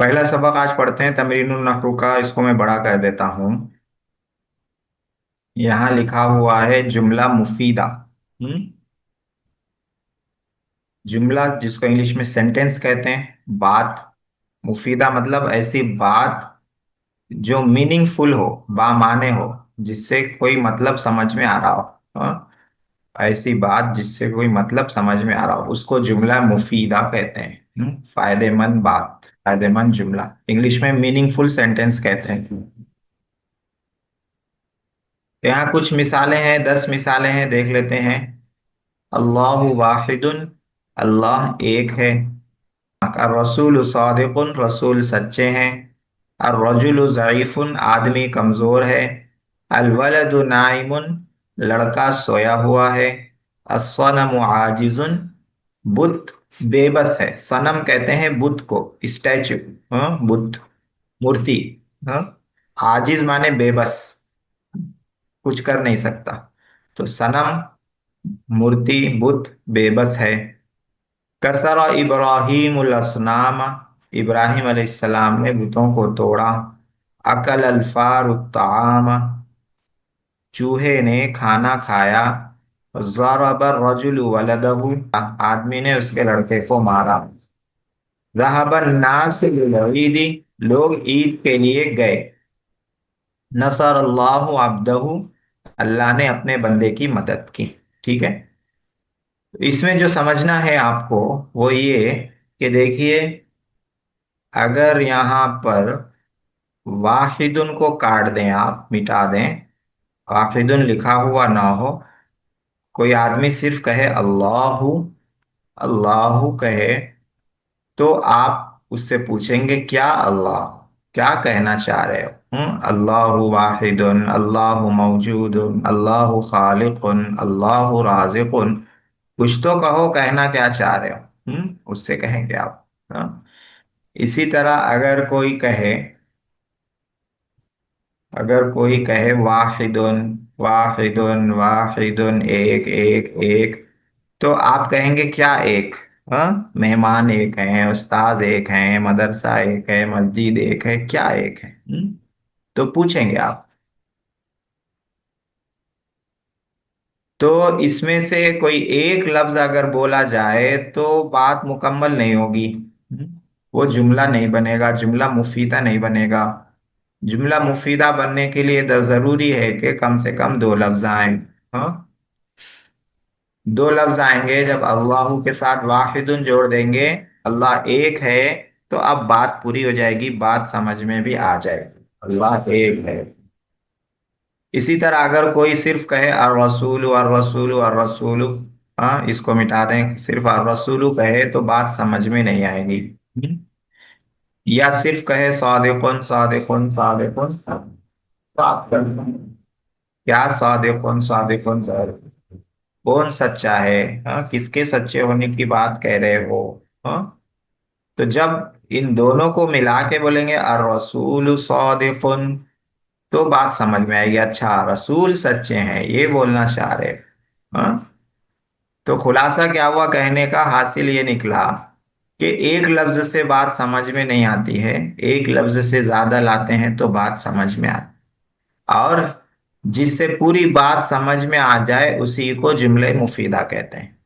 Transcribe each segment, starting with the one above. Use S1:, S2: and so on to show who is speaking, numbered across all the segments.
S1: पहला सबक आज पढ़ते हैं तमरीनुन नहू का। इसको मैं बड़ा कर देता हूँ। यहाँ लिखा हुआ है जुमला मुफीदा। हम्म जुमला जिसको इंग्लिश में सेंटेंस कहते हैं। बात मुफीदा मतलब ऐसी बात जो मीनिंगफुल हो, बामाने हो, जिससे कोई मतलब समझ में आ रहा हो। हाँ? ऐसी बात जिससे कोई मतलब समझ में आ रहा हो उसको जुमला मुफीदा कहते हैं। फायदेमंद बात, फायदेमंद जुमला, इंग्लिश में मीनिंगफुल सेंटेंस कहते हैं। तो यहाँ कुछ मिसालें हैं, 10 मिसालें हैं, देख लेते हैं। अल्लाहु वाहिदुन, अल्लाह एक है। और रसूल सादिकुन, रसूल सच्चे हैं। और रजुल ज़ईफुन, आदमी कमजोर है। अल वलदु नाइमुन, लड़का सोया हुआ है। अस्सनमु आजिजुन, बुत बेबस है। सनम कहते हैं बुत को, स्टैचू। हाँ, बुत, मूर्ति। हाँ, आजिज माने बेबस, कुछ कर नहीं सकता। तो सनम मूर्ति, बुत बेबस है। कसरा इब्राहिम असनाम, इब्राहिम अलैहिस्सलाम ने बुतों को तोड़ा। अकल अल्फार ताम, चूहे ने खाना खाया। ज़रबर रजुल वलदहु, आदमी ने उसके लड़के को मारा। ज़हबन नास लिल ईदी, लोग ईद के लिए गए। नसर अल्लाहु अब्दहु, अल्लाह ने अपने बंदे की मदद की। ठीक है। इसमें जो समझना है आपको वो ये कि देखिए, अगर यहाँ पर वाहिदुन को काट दें, आप मिटा दें, वाहिदुन लिखा हुआ ना हो, कोई आदमी सिर्फ कहे अल्लाहु, अल्लाहु कहे, तो आप उससे पूछेंगे क्या अल्लाह, क्या कहना चाह रहे हो। अल्लाहु वाहिदुन, अल्लाहु मौजूदुन, अल्लाहु खालिकुन, अल्लाहु राज़िकुन, कुछ तो कहो, कहना क्या चाह रहे हो। उससे कहेंगे आप। हाँ? इसी तरह अगर कोई कहे वाहिदुन, वाहिदुन, वाहिदुन, एक एक एक, तो आप कहेंगे क्या एक। हाँ, मेहमान एक हैं, उस्ताद एक हैं, मदरसा एक है, मस्जिद एक है, क्या एक है। तो पूछेंगे आप। तो इसमें से कोई एक लफ्ज अगर बोला जाए तो बात मुकम्मल नहीं होगी। वो जुमला नहीं बनेगा, जुमला मुफीदा नहीं बनेगा। जुमला मुफीदा बनने के लिए तो जरूरी है कि कम से कम दो लफ्ज आए। हाँ, दो लफ्ज आएंगे। जब अल्लाह के साथ वाहिदुन जोड़ देंगे, अल्लाह एक है, तो अब बात पूरी हो जाएगी, बात समझ में भी आ जाएगी, अल्लाह एक है। इसी तरह अगर कोई सिर्फ कहे अर रसूल, अर रसूल, अर रसूल, हाँ, इसको मिटा दें, सिर्फ अर रसूल कहे तो बात समझ में नहीं आएगी। या सिर्फ कहे सादिकुन, सादिकुन, सादिकुन, बात कर, क्या सादिकुन, सादिकुन, कौन सच्चा है। हाँ, किसके सच्चे होने की बात कह रहे हो। हाँ, तो जब इन दोनों को मिला के बोलेंगे अर रसूल सादिकुन, तो बात समझ में आएगी, अच्छा रसूल सच्चे हैं, ये बोलना चाह रहे। हाँ, तो खुलासा क्या हुआ कहने का, हासिल ये निकला कि एक लफ्ज से बात समझ में नहीं आती है, एक लफ्ज से ज्यादा लाते हैं तो बात समझ में आती। और जिससे पूरी बात समझ में आ जाए उसी को जुमले मुफीदा कहते हैं।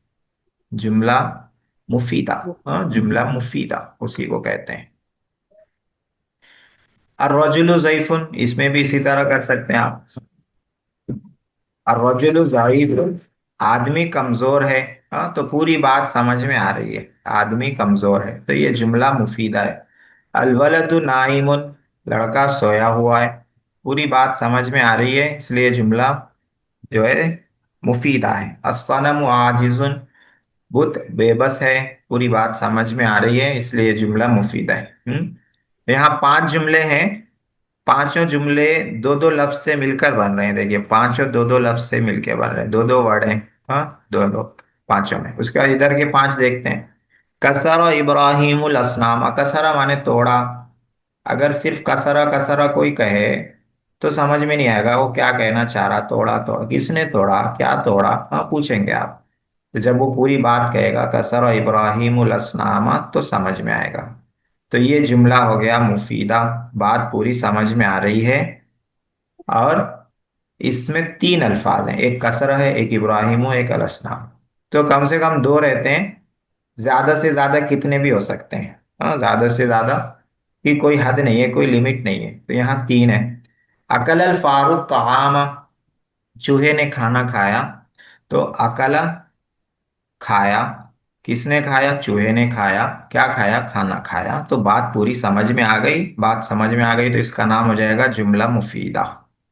S1: जुमला मुफीदा। हाँ, जुमला मुफीदा उसी को कहते हैं। और रजुलु ज़ईफुन, इसमें भी इसी तरह कर सकते हैं आप। और रजुलु ज़ईफुन, आदमी कमजोर है। हाँ, तो पूरी बात समझ में आ रही है, आदमी कमजोर है, तो ये जुमला मुफीदा है। अल वलदु नाइमुन, लड़का सोया हुआ है, पूरी बात समझ में आ रही है, इसलिए जुमला जो है मुफीदा है। अस्सनमु आजिजुन, बुत बेबस है, पूरी बात समझ में आ रही है, इसलिए जुमला मुफीदा है। यहाँ 5 जुमले हैं। पांचों जुमले दो दो लफ्ज से मिलकर बन रहे हैं। देखिए, पांचों दो दो लफ्ज से मिलकर बन रहे हैं, दो दो वर्ड हैं। हाँ, दो दो, पांचों में। उसके बाद इधर के 5 देखते हैं। कसरा इब्राहिमुल असनाम, कसरा माने तोड़ा। अगर सिर्फ कसरा कसरा कोई कहे तो समझ में नहीं आएगा वो क्या कहना चाह रहा। तोड़ा, तोड़ा, किसने तोड़ा, क्या तोड़ा, हाँ पूछेंगे आप। तो जब वो पूरी बात कहेगा कसरा इब्राहिमुल असनाम, तो समझ में आएगा। तो ये जुमला हो गया मुफीदा। बात पूरी समझ में आ रही है। और इसमें तीन अल्फाज हैं, एक कसर है, एक इब्राहिम हो, एक अलस्नाम। तो कम से कम दो रहते हैं। ज्यादा से ज्यादा कितने भी हो सकते हैं। हाँ, ज्यादा से ज्यादा की कोई हद नहीं है, कोई लिमिट नहीं है। तो यहाँ तीन है। अकल अल फारूक तआमा, चूहे ने खाना खाया। तो अकला, खाया। किसने खाया? चूहे ने खाया। क्या खाया? खाना खाया। तो बात पूरी समझ में आ गई। बात समझ में आ गई तो इसका नाम हो जाएगा जुमला मुफीदा।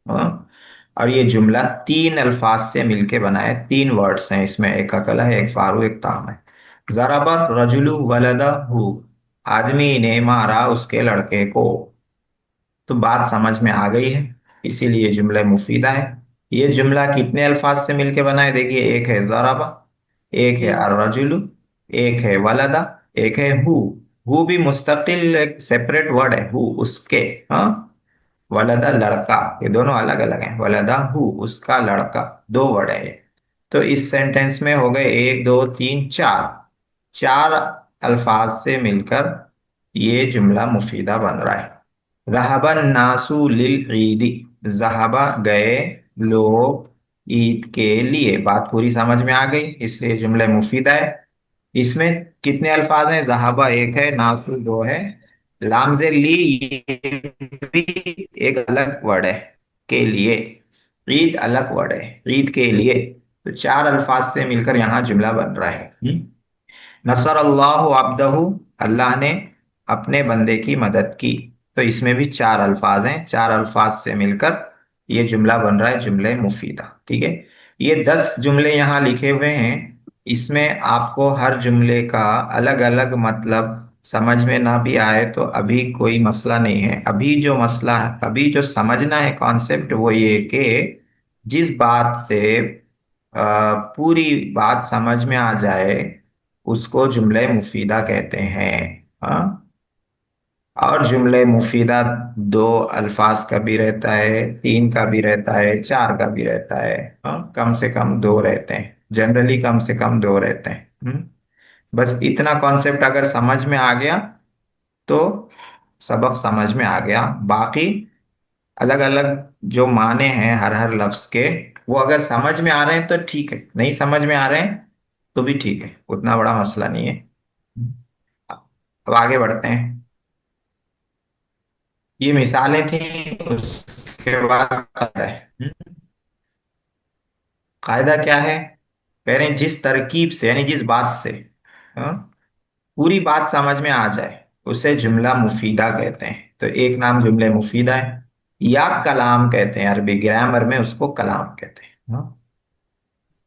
S1: हाँ? और ये जुमला तीन अल्फाज से मिलके बना है, तीन वर्ड्स हैं इसमें, एक अकला है, एक फारू, एक ताम है। जराबा रजुलु वलदा हु, आदमी ने मारा उसके लड़के को। तो बात समझ में आ गई है, इसीलिए जुमला मुफीदा है। ये जुमला कितने अल्फाज से मिलके बना है? देखिए, एक है जराबा, एक है अर्रजुलु, एक है वलदा, एक है हु भी मुस्तकिल एक सेपरेट वर्ड है, हु उसके। हाँ, वलदा लड़का, ये दोनों अलग अलग हैं। वलदा हु उसका लड़का, दो वर्ड है ये। तो इस सेंटेंस में हो गए एक, दो, तीन, चार। चार अल्फाज से मिलकर ये जुमला मुफीदा बन रहा है। ज़हबन नासु लिल ईदी, ज़हबा गए लोग ईद के लिए। बात पूरी समझ में आ गई, इसलिए जुमला मुफीदा है। इसमें कितने अल्फाज हैं? ज़हबा एक है, नासु दो है, लाम से ली ये भी एक अलग वर्ड है, के लिए। ईद अलग वर्ड है, ईद के लिए। तो चार अल्फाज से मिलकर यहाँ जुमला बन रहा है। नसर अल्लाह अब्दहू, अल्लाह ने अपने बंदे की मदद की। तो इसमें भी चार अल्फाज हैं, चार अल्फाज से मिलकर ये जुमला बन रहा है, जुमले मुफीदा। ठीक है। ये 10 जुमले यहाँ लिखे हुए हैं। इसमें आपको हर जुमले का अलग अलग मतलब समझ में ना भी आए तो अभी कोई मसला नहीं है। अभी जो मसला है, अभी जो समझना है कॉन्सेप्ट, वो ये कि जिस बात से पूरी बात समझ में आ जाए उसको जुमले मुफीदा कहते हैं। हाँ। और जुमले मुफीदा दो अल्फाज का भी रहता है, तीन का भी रहता है, चार का भी रहता है। हाँ, कम से कम दो रहते हैं, जनरली कम से कम दो रहते हैं। बस इतना कॉन्सेप्ट अगर समझ में आ गया तो सबक समझ में आ गया। बाकी अलग अलग जो माने हैं हर हर लफ्ज के, वो अगर समझ में आ रहे हैं तो ठीक है, नहीं समझ में आ रहे हैं तो भी ठीक है, उतना बड़ा मसला नहीं है। अब आगे बढ़ते हैं। ये मिसालें थी, उसके बाद कायदा है। कायदा क्या है? कह रहे हैं जिस तरकीब से, यानी जिस बात से, हाँ, पूरी बात समझ में आ जाए उसे जुमला मुफीदा कहते हैं। तो एक नाम जुमले मुफीदा है, या कलाम कहते हैं। अरबी ग्रामर में उसको कलाम कहते हैं। हाँ?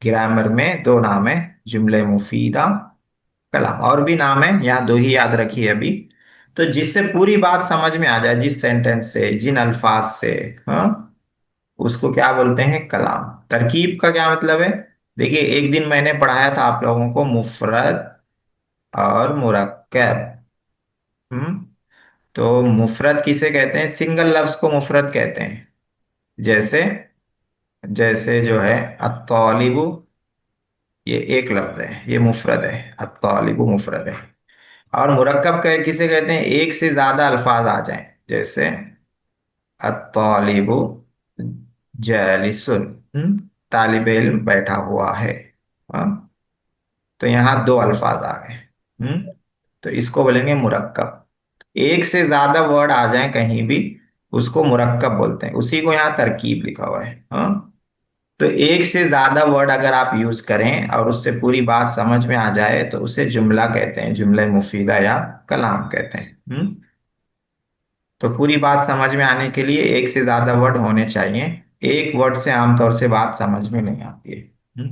S1: ग्रामर में दो नाम है, जुमले मुफीदा, कलाम। और भी नाम है, यहाँ दो ही याद रखिए अभी। तो जिससे पूरी बात समझ में आ जाए, जिस सेंटेंस से, जिन अल्फाज से, हाँ, उसको क्या बोलते हैं? कलाम। तरकीब का क्या मतलब है? देखिए, एक दिन मैंने पढ़ाया था आप लोगों को मुफरद और मुरक्कब। हम्म तो मुफरद किसे कहते हैं? सिंगल लफ्ज को मुफरद कहते हैं। जैसे, जैसे जो है अत्तालिबु, ये एक लफ्ज है, ये मुफरद है। अत्तालिबु मुफरद है। और मुरक्कब किसे कहते हैं? एक से ज्यादा अल्फाज आ जाएं, जैसे अत्तालिबु जालिसुन, तालिब इल्म बैठा हुआ है। हाँ? तो यहाँ दो अल्फाज आ गए। तो इसको बोलेंगे मुरक्कब। एक से ज्यादा वर्ड आ जाए कहीं भी, उसको मुरक्कब बोलते हैं। उसी को यहाँ तरकीब लिखा हुआ है। हाँ? तो एक से ज्यादा वर्ड अगर आप यूज करें और उससे पूरी बात समझ में आ जाए तो उसे जुमला कहते हैं, जुमला मुफीदा या कलाम कहते हैं। तो पूरी बात समझ में आने के लिए एक से ज्यादा वर्ड होने चाहिए। एक वर्ड से आमतौर से बात समझ में नहीं आती है।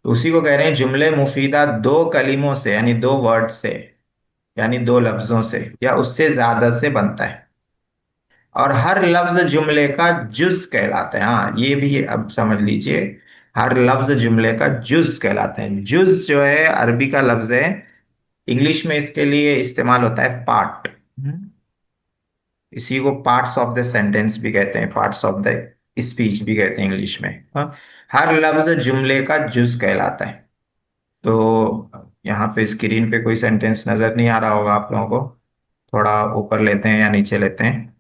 S1: तो उसी को कह रहे हैं जुमले मुफीदा दो कलीमों से, यानी दो वर्ड से, यानी दो लफ्जों से या उससे ज्यादा से बनता है। और हर लफ्ज जुमले का जुज कहलाता है। हाँ, ये भी अब समझ लीजिए, हर लफ्ज जुमले का जुज कहलाते हैं। जुज जो है अरबी का लफ्ज है, इंग्लिश में इसके लिए इस्तेमाल होता है पार्ट। इसी को पार्ट्स ऑफ द सेंटेंस भी कहते हैं, पार्ट्स ऑफ द स्पीच भी कहते हैं इंग्लिश में। हाँ? हर लफ्ज जुमले का जुज कहलाता है। तो यहाँ पे स्क्रीन पे कोई सेंटेंस नजर नहीं आ रहा होगा आप लोगों को। थोड़ा ऊपर लेते हैं या नीचे लेते हैं?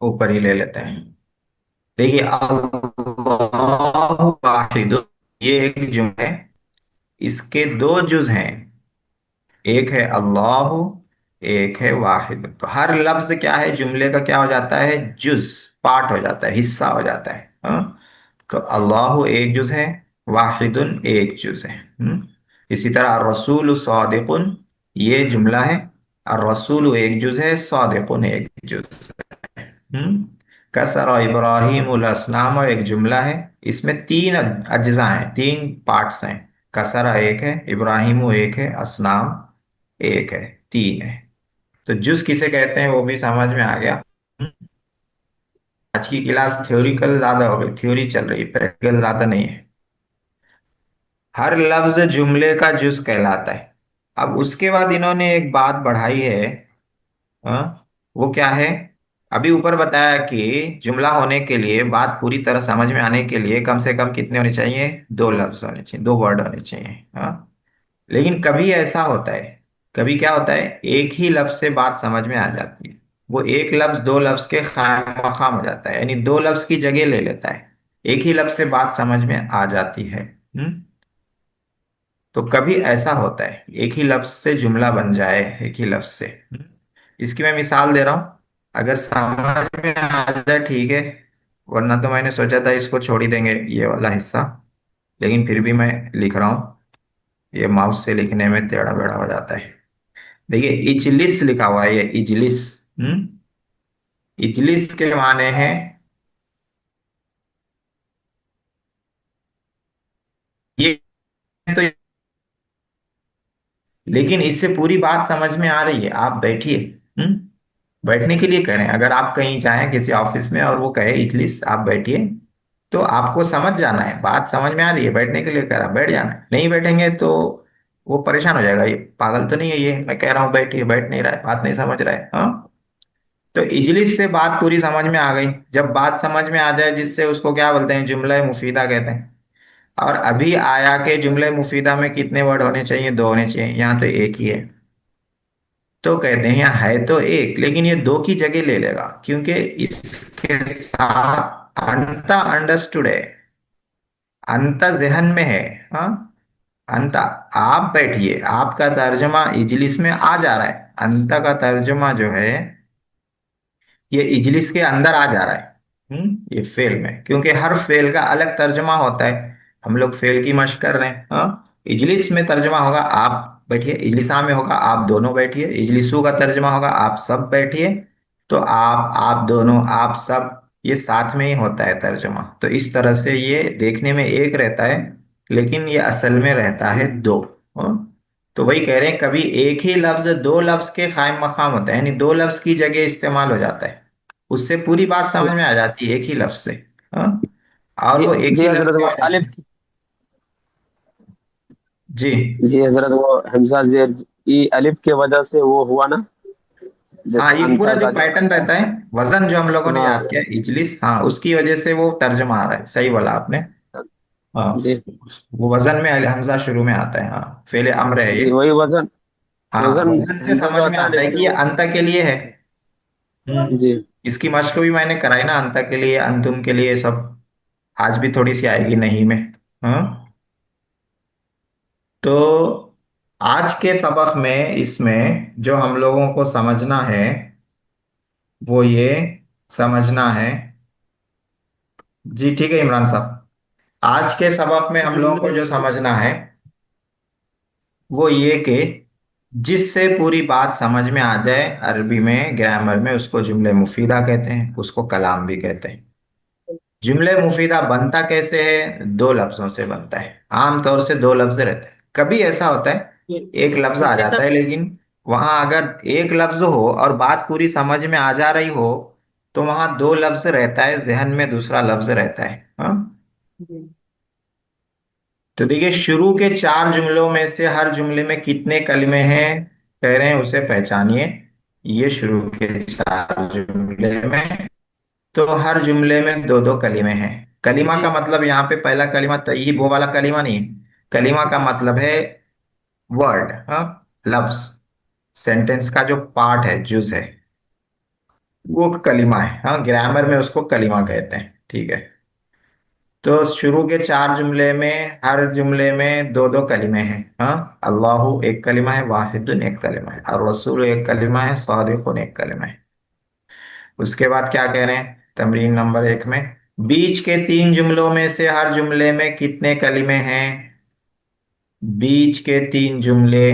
S1: ऊपर ही ले लेते हैं। देखिए, अल्लाहु वाहिद, ये एक जुमला है। इसके दो जुज हैं। एक है अल्लाह, एक है वाहिद। तो हर लफ्ज क्या है जुमले का, क्या हो जाता है? जुज, पार्ट हो जाता है, हिस्सा हो जाता है। हाँ? तो अल्लाह एक जुज है, वाहिदुन एक जुज है। इसी तरह रसूल सादिकुन, ये जुमला है। और रसूल एक जुज है, सादिकुन एक जुज। हम्म कसरा इब्राहिम असनाम एक जुमला है। इसमें तीन अज्जा हैं, तीन पार्ट्स हैं। कसरा एक है, इब्राहिम एक है, असनाम एक है, तीन है। तो जुज किसे कहते हैं वो भी समझ में आ गया। हम्म, आज की क्लास थ्योरिकल ज्यादा हो गई, थ्योरी चल रही, प्रैक्टिकल ज्यादा नहीं है। हर लफ्ज जुमले का जुज कहलाता है। अब उसके बाद इन्होंने एक बात बढ़ाई है। वो क्या है? अभी ऊपर बताया कि जुमला होने के लिए, बात पूरी तरह समझ में आने के लिए कम से कम कितने होने चाहिए? दो लफ्ज होने चाहिए, दो वर्ड होने चाहिए। लेकिन कभी ऐसा होता है, कभी क्या होता है, एक ही लफ्ज से बात समझ में आ जाती है। वो एक लफ्ज दो लफ्ज के खाम मखाम हो जाता है, यानी दो लफ्ज की जगह ले लेता है। एक ही लफ्ज से बात समझ में आ जाती है। तो कभी ऐसा होता है एक ही लफ्ज से जुमला बन जाए, एक ही लफ्ज से। इसकी मैं मिसाल दे रहा हूं, अगर समझ में आ जाए ठीक है, वरना तो मैंने सोचा था इसको छोड़ ही देंगे ये वाला हिस्सा। लेकिन फिर भी मैं लिख रहा हूं, ये माउस से लिखने में टेढ़ा बेड़ा हो जाता है। देखिए, इजलिस लिखा हुआ है, ये इजलिस। हम्म इजलिस के माने हैं, ये तो, लेकिन इससे पूरी बात समझ में आ रही है। आप बैठिए। हम्म बैठने के लिए कह रहे हैं, अगर आप कहीं जाएं किसी ऑफिस में और वो कहे इजलिस, आप बैठिए, तो आपको समझ जाना है, बात समझ में आ रही है, बैठने के लिए कह रहा, बैठ जाना है। नहीं बैठेंगे तो वो परेशान हो जाएगा, ये पागल तो नहीं है, ये मैं कह रहा हूँ बैठिए, बैठ नहीं रहा है, बात नहीं समझ रहा है। हाँ, तो इजलिस से बात पूरी समझ में आ गई। जब बात समझ में आ जाए जिससे, उसको क्या बोलते हैं? जुमला मुफीदा कहते हैं। और अभी आया के जुमले मुफीदा में कितने वर्ड होने चाहिए? दो होने चाहिए, यहाँ तो एक ही है। तो कहते हैं यहाँ है तो एक, लेकिन ये दो की जगह ले लेगा, क्योंकि इसके साथ अंत अंडरस्टूड है, अंत जहन में है। हाँ, अंत, आप बैठिए, आपका तर्जमा इजलिस में आ जा रहा है। अंत का तर्जमा जो है, ये इजलिस के अंदर आ जा रहा है। ये फेल में, क्योंकि हर फेल का अलग तर्जमा होता है। हम लोग फेल की मशक कर रहे हैं। इजलिस में तर्जमा होगा आप बैठिए, इजलिसा में होगा आप दोनों बैठिए, इजलिसु का तर्जमा होगा आप सब बैठिए। तो आप दोनों, आप सब, ये साथ में ही होता है तर्जमा। तो इस तरह से ये देखने में एक रहता है, लेकिन ये असल में रहता है दो। तो वही कह रहे हैं, कभी एक ही लफ्ज दो लफ्ज के कायम मकाम होता है, यानी दो लफ्ज की जगह इस्तेमाल हो जाता है। उससे पूरी बात समझ में आ जाती है एक ही लफ्ज से। हाँ? और
S2: जी
S1: वो एक
S2: जी
S1: ही लफ्ज
S2: हजरत, वो
S1: क्या हो जाता
S2: अलिफ,
S1: है? जी।
S2: जी हजरत, वो हमजा जेर ई अलिफ के वजह से वो हुआ ना,
S1: हाँ,
S2: जैसे
S1: ये पूरा
S2: अंतर
S1: जो
S2: का जो।
S1: पैटर्न रहता है, वजन जो हम लोगों ने याद
S2: हाँ
S1: किया, इजलिस, हाँ, उसकी वजह से वो तर्जमा आ रहा है। सही बोला आपने। हाँ,
S2: जी
S1: वो वजन में हमजा शुरू में आता है। हाँ, फेले अम्र है ये।
S2: जी, वही वजन,
S1: हाँ,
S2: वजन
S1: वजन से
S2: हमजा
S1: समझ
S2: जो
S1: में
S2: आता है ना,
S1: आता है
S2: इसमें
S1: कि ये
S2: वो।
S1: अंत के लिए है।
S2: जी
S1: इसकी मशक भी मैंने कराई ना, अंत के लिए, अंतुम के लिए, सब। आज भी थोड़ी सी आएगी नहीं में। हाँ। तो आज के सबक में, इसमें जो हम लोगों को समझना है, वो ये समझना है। जी ठीक है इमरान साहब, आज के सबक में हम लोगों को जो समझना है वो ये कि जिससे पूरी बात समझ में आ जाए, अरबी में ग्रामर में उसको जुमले मुफीदा कहते हैं, उसको कलाम भी कहते हैं। जुमले मुफीदा बनता कैसे है? दो लफ्जों से बनता है, आमतौर से दो लफ्ज रहते हैं। कभी ऐसा होता है एक लफ्ज आ जाता है, लेकिन वहां अगर एक लफ्ज हो और बात पूरी समझ में आ जा रही हो, तो वहां दो लफ्ज रहता है, जहन में दूसरा लफ्ज रहता है। हाँ। तो देखिए, शुरू के चार जुमलों में से हर जुमले में कितने कलमे हैं कह रहे हैं, उसे पहचानिए। ये शुरू के चार जुमले में, तो हर जुमले में दो दो कलिमे हैं। कलीमा
S3: जी।
S1: का मतलब यहाँ पे पहला कलीमा तय्यब वो वाला कलीमा नहीं है। कलीमा का
S3: जी।
S1: मतलब है वर्ड, हाँ, लफ्ज, सेंटेंस का जो पार्ट है, जुज है, वो कलीमा है। हाँ, ग्रामर में उसको कलीमा कहते हैं, ठीक है। तो शुरू के चार जुमले में हर जुमले में दो दो कलिमे हैं। हाँ, अल्लाहु एक कलिमा है, वाहिदुन एक कलिमा है, और रसूल एक कलिमा है, सादिकुन एक कलिमा है। उसके बाद क्या कह रहे हैं तमरीन नंबर एक में, बीच के तीन जुमलों में से हर जुमले में कितने कलिमे हैं। बीच के तीन जुमले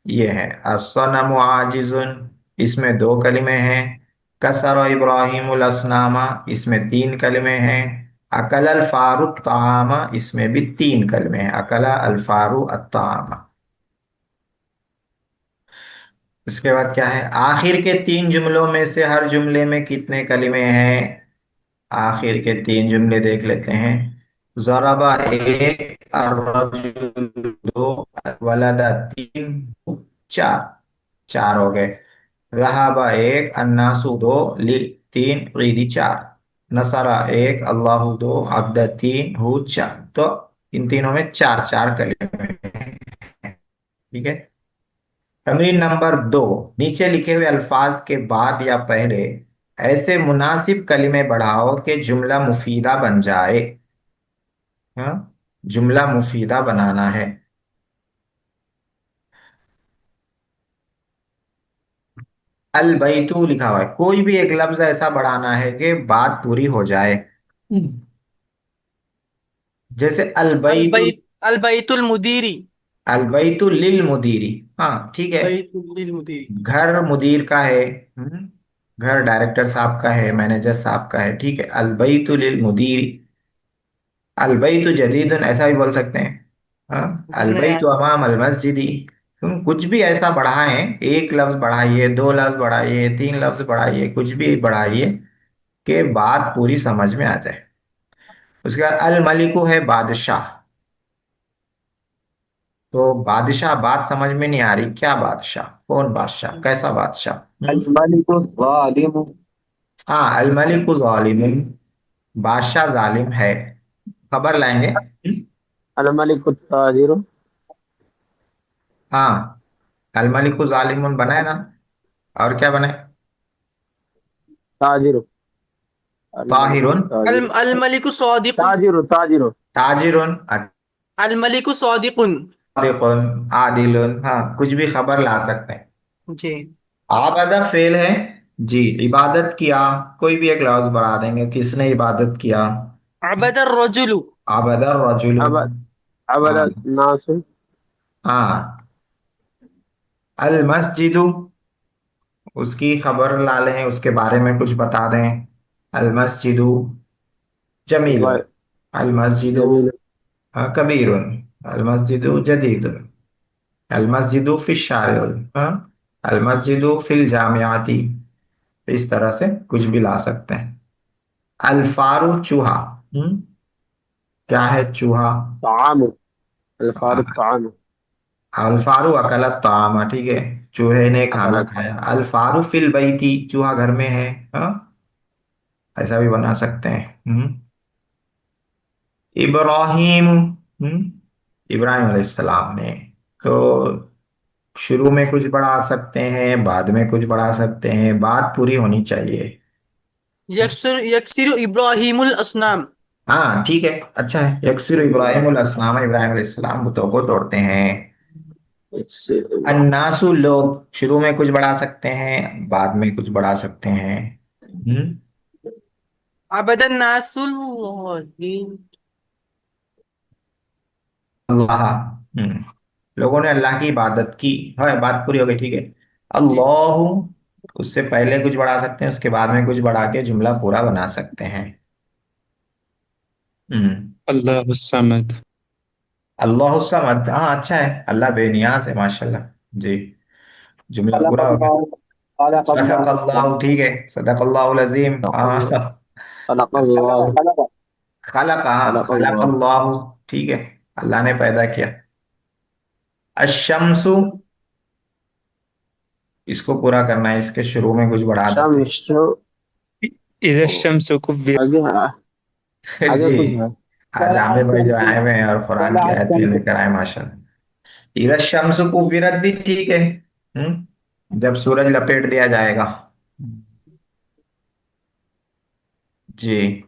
S1: ये है, असनमु आजिजुन, इसमें दो कलिमे हैं। कसर इब्राहिमुल असनामा, इसमें तीन कलिमे हैं। अकल अल फारू तामा, इसमें भी तीन कलिमे हैं, अकला अल फारू अत्तामा। उसके बाद क्या है, आखिर के तीन जुमलों में से हर जुमले में कितने कलिमे हैं। आखिर के तीन जुमले देख लेते हैं। ज़रबा एक, अर्रजुल दो, वलदा तीन, चार, चार हो गए। रहाबा एक, अन्नासु दो, ली तीन, ईदी चार। नसरा एक, अल्लाह दो, अब्दा तीन, हु चार। तो इन तीनों में चार चार कलिमे हैं, ठीक है। तमरीन नंबर दो, नीचे लिखे हुए अल्फाज के बाद या पहले ऐसे मुनासिब कलिमे बढ़ाओ कि जुमला मुफीदा बन जाए। हाँ, जुमला मुफीदा बनाना है। अल बैतू लिखा हुआ है, कोई भी एक लफ्ज ऐसा बढ़ाना है कि बात पूरी हो जाए। जैसे अल बैतू,
S3: अल बैतुल मुदीरी।
S1: अल बैतू लिल मुदीरी, हाँ ठीक है।
S3: बैतुल मुदीरी।
S1: घर मुदीर का है, घर डायरेक्टर साहब का है, मैनेजर साहब का है, ठीक है। अल बैतू लिल मुदीरी। अलबैतु जदीदुन ऐसा भी बोल सकते हैं। हाँ,
S3: नया।
S1: अलबैतु अमाम अल मस्जिदी। तुम कुछ भी ऐसा बढ़ाएं, एक लफ्ज बढ़ाइए, दो लफ्ज बढ़ाइए, तीन लफ्ज बढ़ाइए, कुछ भी बढ़ाइए कि बात पूरी समझ में आ जाए। उसके बाद अल मलिकु है बादशाह। तो बादशाह बात समझ में नहीं आ रही, क्या बादशाह, कौन बादशाह, कैसा बादशाह।
S2: अलमालिकु ज़ालिमु।
S1: हाँ, अल मलिकु जालिम, बादशाह जालिम है। खबर लाएंगे।
S2: अलमालिकु ताजिरु।
S1: हाँ, अल मलिकु जालिम बना है ना, और क्या बने।
S2: ताजिरु। अलमालिकु
S1: ताहिरुन,
S2: ताजिरु।
S3: अल मलिकु सादिकुन।
S2: ताजिरु ताजिरु।
S1: ताजिरुन,
S3: अल मलिकु सादिकुन।
S1: अतिकुन, आदिलुन, हाँ कुछ भी खबर ला सकते हैं।
S3: जी।
S1: आबदा फेल है, जी। इबादत किया, कोई भी एक लफ्ज बढ़ा देंगे, किसने इबादत किया।
S3: अबदर रजुलु।
S1: आबदा रजुलु,
S2: अब अबद
S1: हाँ।
S2: नासु।
S1: हाँ, अल मस्जिदु, उसकी खबर ला लें, उसके बारे में कुछ बता दें। अल मस्जिदु जमीलुन,
S2: व
S1: अल मस्जिदु
S2: जमील।
S1: कबीरुन, अल मस्जिदु जदीदुन, अल मस्जिदु फिश शारिउन, हाँ, अल मस्जिदु फिल जामियाती। इस तरह से कुछ भी ला सकते हैं। अल्फारू चूहा, क्या है चूहा।
S2: तामु। अल्फार
S1: आ,
S2: तामु।
S1: अल्फारू अकलत तामा, ठीक है, चूहे ने खाना
S2: अकलत।
S1: खाया। अल्फारू फिल बैती, चूहा घर में है। हाँ, ऐसा भी बना सकते हैं। इब्राहिम, इब्राहिम अलैहिस्सलाम ने। तो शुरू में कुछ बढ़ा सकते हैं, बाद में कुछ बढ़ा सकते हैं, बात पूरी होनी चाहिए।
S3: यक्सिरु इब्राहिमुल असनाम।
S1: हाँ ठीक है, अच्छा है। यकसिर इब्राहिम अस्सलाम, इब्राहिम अलैहिस्सलाम बुतों को तोड़ते हैं।
S2: इससे
S1: अन्नासु लोग, शुरू में कुछ बढ़ा सकते हैं, बाद में कुछ बढ़ा सकते हैं। हम्म,
S3: अबदन नासुल।
S1: अल्लाह, लोगों ने अल्लाह की इबादत की, हाँ बात पूरी हो गई, ठीक है।
S3: जी।
S1: अल्लाह, उससे पहले कुछ बढ़ा सकते हैं, उसके बाद में कुछ बढ़ा के जुमला पूरा बना सकते हैं। हम्म,
S4: अल्लाह समद।
S1: अल्लाह समद, हाँ अच्छा है, अल्लाह बेनियाज है, माशाल्लाह। जी, जुमला पूरा हो गया।
S2: खलक़ल्लाहु। खलक़ल्लाहु।
S1: सदक़ल्लाहु, ठीक है, सदक़ल्लाहुल अज़ीम, हाँ।
S2: खलक़ल्लाहु।
S1: खलक, हाँ,
S2: खलक़ल्लाहु।
S1: खलक़ल्लाहु, ठीक है, अल्लाह ने पैदा किया। अशम्सु, इसको पूरा करना है, इसके शुरू में कुछ बढ़ा देते हैं।
S2: शम्सु।
S4: इज़ा शम्सु कुव्विरत।
S2: आगे हाँ। आगे
S1: जी।
S2: कुछ है?
S1: आज आमिर भाई जो आए हुए हैं और कुरान की
S2: तला
S1: आयतें
S2: शम्स।
S1: लेकर आए माशाल्लाह। इरज शम्स को विरत भी ठीक है। जब सूरज लपेट दिया जाएगा। जी।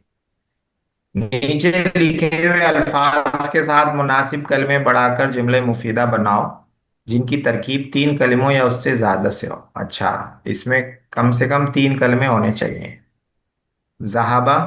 S1: नीचे लिखे हुए अल्फाज के साथ मुनासिब कलमे बढ़ाकर जुमले मुफीदा बनाओ जिनकी तरकीब तीन कलमों या उससे ज्यादा से हो। अच्छा, इसमें कम से कम तीन कलमे होने चाहिए। जहाबा।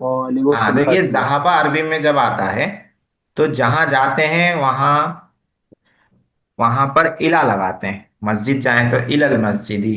S2: तालिबु
S1: हाँ,
S2: फिल
S1: देखिए
S2: फस्ल।
S1: जहाबा अरबी में जब आता है तो जहां जाते हैं वहां वहां पर इला लगाते हैं। मस्जिद जाएं तो इलल मस्जिदी।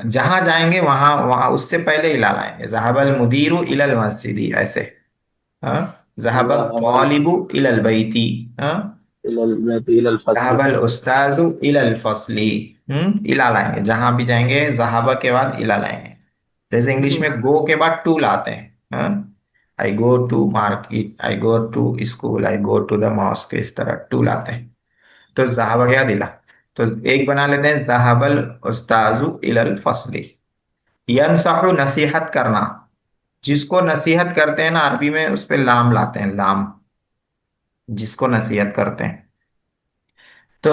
S1: जहां जाएंगे वहां वहां उससे पहले इला लाएंगे। जहाबल मुदीरु इलल मस्जिदी ऐसे। हाँ। जहाबत
S2: ज़हाबल
S1: तालिबु इलल बैती। हाँ।
S2: इलल बैत इलल फस्ल।
S1: जहाबल उस्ताजु इलल फसली। इला लाएंगे जहां भी जाएंगे जहाबा के बाद इला लाएंगे। जैसे इंग्लिश में गो के बाद टू लाते हैं। हाँ। I go to market, I go to school, I go to the mosque, इस तरह टू लाते हैं। तो जहाबा क्या दिला। तो एक बना लेते हैं जहाबल उस्ताजु इलल फसली। यनसहु नसीहत करना। जिसको नसीहत करते हैं ना अरबी में उस पे लाम लाते हैं, लाम। जिसको नसीहत करते हैं तो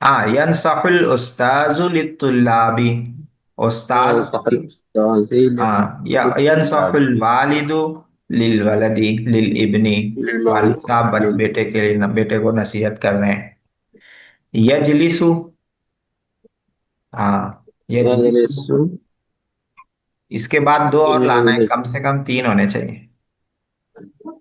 S1: हाँ, यनसहुल उस्ताजु लित्तुल्लाबी। उस्ताज।
S2: यंसहुल उस्ताज़ी
S1: हाँ, या
S2: लित्तुल्लाब।
S1: यनसहुल वालिदु लिल वलदी लिल इब्नी। वालिद साहब बेटे के लिए बेटे को नसीहत कर रहे हैं। यजलिसु। हाँ, यजलिसु।
S2: यजलिसु
S1: इसके बाद दो और लाना है,
S2: यजलिसु
S1: कम से कम तीन होने चाहिए।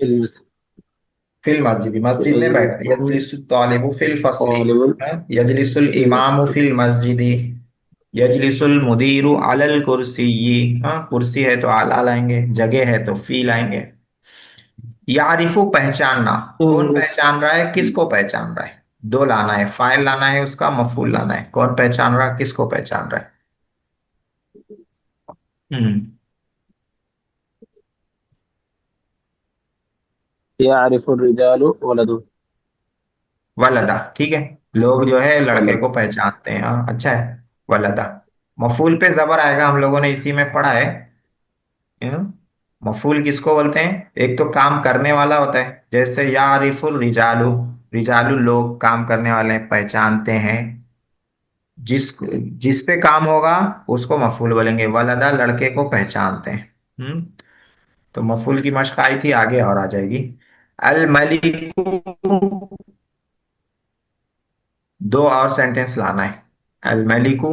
S2: इल्म।
S1: फिल मस्जिद, मस्जिद में बैठते हैं।
S2: यजलिसु
S1: यजलिसु तालिबु फिल फसली।
S2: तालिबुल
S1: हाँ? यजलिसुल
S2: फिल
S1: इमामु
S2: फस्ल।
S1: फिल मस्जिदी। यजलिसुल मुदीरु अलल कुर्सी। हाँ, कुर्सी है तो आला लाएंगे, जगह है तो फी लाएंगे। यारिफु पहचानना। कौन
S2: यजलिस
S1: पहचान रहा है, किसको पहचान रहा है। दो लाना है, फाइल लाना है, उसका मफूल लाना है। कौन पहचान रहा है, किसको पहचान रहा है। हम्म।
S2: यारिफुर रिजालु वलदु
S1: वलदा, ठीक है। लोग जो है लड़के
S2: वलद।
S1: को पहचानते हैं। हाँ, अच्छा है। वलदा। मफूल पे जबर आएगा, हम लोगों ने इसी में पढ़ा है। मफूल किसको बोलते हैं, एक तो काम करने वाला होता है, जैसे यारिफुल रिजालू। रिजालू लोग काम करने वाले हैं, पहचानते हैं। जिस जिस पे काम होगा उसको मफूल बोलेंगे। वलदा लड़के को पहचानते हैं। तो मफूल की मश्क आई थी, आगे और आ जाएगी। अल मलिकू। दो और सेंटेंस लाना है। अल मलिकू।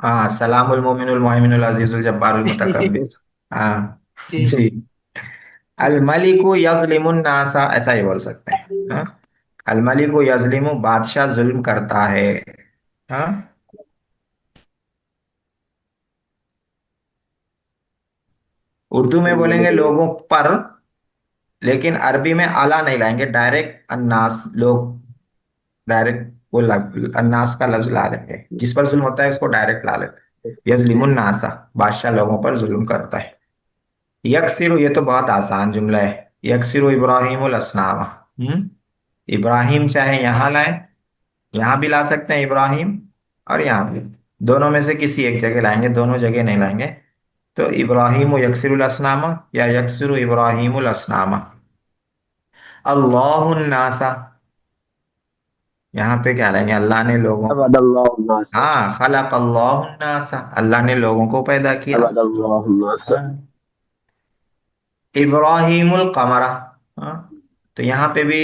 S1: हाँ, सलामुल मोमिनुल मोहमिनुल अजीजुल जब्बारुल मुतकब्बिर। हाँ।
S3: जी
S1: जी। अल मलिकु यजलिमुन नासा, ऐसा ही बोल सकते हैं। हाँ। अल मलिकु यजलिमु, बादशाह जुल्म करता है। हाँ। उर्दू में बोलेंगे लोगों पर, लेकिन अरबी में आला नहीं लाएंगे, डायरेक्ट अन्नास लोग। डायरेक्ट वो अन्नास का लफ्ज ला देंगे, जिस पर जुल्म होता है उसको डायरेक्ट ला लेते हैं। यजलिमुन नासा, बादशाह लोगों पर जुल्म करता है। यकसिरु, ये तो बहुत आसान जुमला है। यकसिरु इब्राहिमुल असनामा। इब्राहिम चाहे यहाँ लाए, यहाँ भी ला सकते हैं इब्राहिम, और यहाँ भी। दोनों में से किसी एक जगह लाएंगे, दोनों जगह नहीं लाएंगे। तो इब्राहिम यकसिरुल असनामा या यकसिरु इब्राहिमुल असनामा। अल्लाहुन्नासा, यहाँ पे क्या लाएंगे, अल्लाह ने लोगों को।
S2: अबदल्लाहु नास।
S1: हाँ, खलक अल्लाहुन्नासा, अल्लाह ने लोगों को पैदा किया।
S2: अबदल्लाहु नास।
S1: हाँ। इब्राहिमुल कमरा। हाँ। तो यहाँ पे भी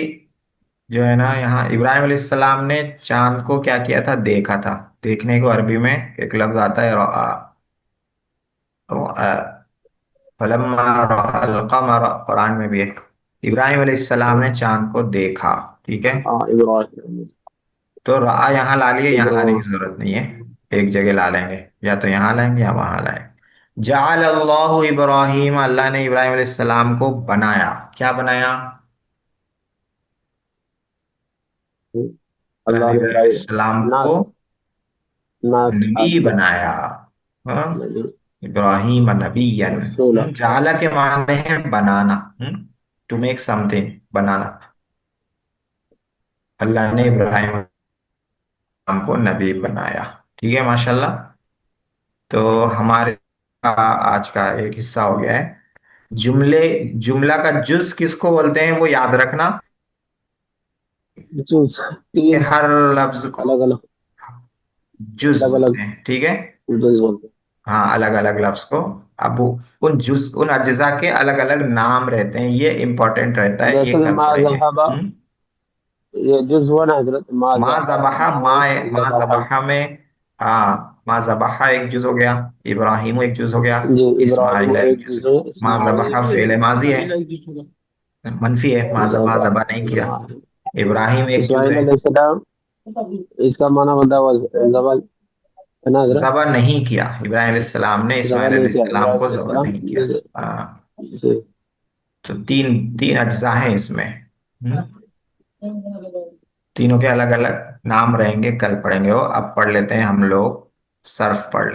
S1: जो है ना, यहाँ इब्राहिम अलैहिस्सलाम ने चांद को क्या किया था, देखा था। देखने को अरबी में एक लफ्ज आता है रआ। फलम्मा रअल कमर, कुरान में भी है। इब्राहिम अलैहिस्सलाम ने चांद को देखा। ठीक है।
S2: हाँ इब्राहिम।
S1: तो रआ यहाँ ला लिए, यहाँ लाने की
S2: इब्राहिम।
S1: जरूरत नहीं है। एक जगह ला लेंगे, या तो यहाँ लाएंगे या वहां लाएंगे। जाल अल्लाह इब्राहिम, अल्लाह ने इब्राहिम अलैहिस्सलाम को बनाया। क्या बनाया। अल्लाह
S2: अल्लाह
S1: ने
S2: ने
S1: इब्राहिम
S2: इब्राहिम
S1: अलैहिस्सलाम को
S2: नास। नास
S1: नबी
S2: किया।
S1: बनाया। हाँ।
S2: नहीं।
S1: इब्राहिम नबियन।
S2: रसूला।
S1: जाला के माने हैं बनाना। टू मेक समथिंग, बनाना। अल्लाह ने इब्राहिम को नबी बनाया। ठीक है, माशाल्लाह। तो हमारे आज का एक हिस्सा हो गया है। जुमले, जुमला का जुज किसको बोलते हैं वो याद रखना।
S2: जूस
S1: कि
S2: तीन
S1: हर लफ्ज को
S2: अलग अलग
S1: जुज
S2: अलग अलग
S1: बोलते हैं, ठीक है।
S2: जूस बोलते
S1: हाँ, अलग अलग लफ्ज को। अब उन जुज, उन अज्जा के अलग अलग नाम रहते हैं, ये इंपॉर्टेंट रहता
S2: हैं।
S1: है,
S2: जैसे
S1: ये
S2: कि
S1: कल
S2: मा
S1: पढ़ेंगे।
S2: ज़हबा, ये जूस हुआ ना हजरत,
S1: मा
S2: मा एक
S1: मा
S2: ज़बहा।
S1: जबहा में, हाँ, मा जबहा एक जुज हो गया, इब्राहिम एक जुज हो गया,
S2: जी,
S1: इस्माइल
S2: इब्राहिम
S1: एक
S2: एक
S1: जुज
S2: जूस
S1: हो
S2: है,
S1: गया। मा
S2: इस्माइल
S1: जबहा फेले माजी है,
S3: इस्माइल एक
S1: मनफी है, मा
S2: जबा
S1: जबा नहीं किया।
S2: इब्राहिम।
S1: इब्राहिम एक जुज
S2: इस्माइल
S1: है।
S2: अलैहिस्सलाम, इसका माना बंदा जबल है ना हजरत।
S1: जबा नहीं किया, इब्राहिम अलैहिस्सलाम ने
S2: जबा
S1: इस्माइल
S2: नहीं किया
S1: अलैहिस्सलाम
S2: इब्राहिम
S1: को जबा
S2: अलैहिस्सलाम।
S1: नहीं किया।
S2: जी
S1: हाँ।
S2: जी।
S1: तो तीन तीन अज्जा हैं इसमें। तीनों के अलग अलग नाम रहेंगे, कल पढ़ेंगे वो। अब पढ़ लेते हैं हम लोग, सर्फ पढ़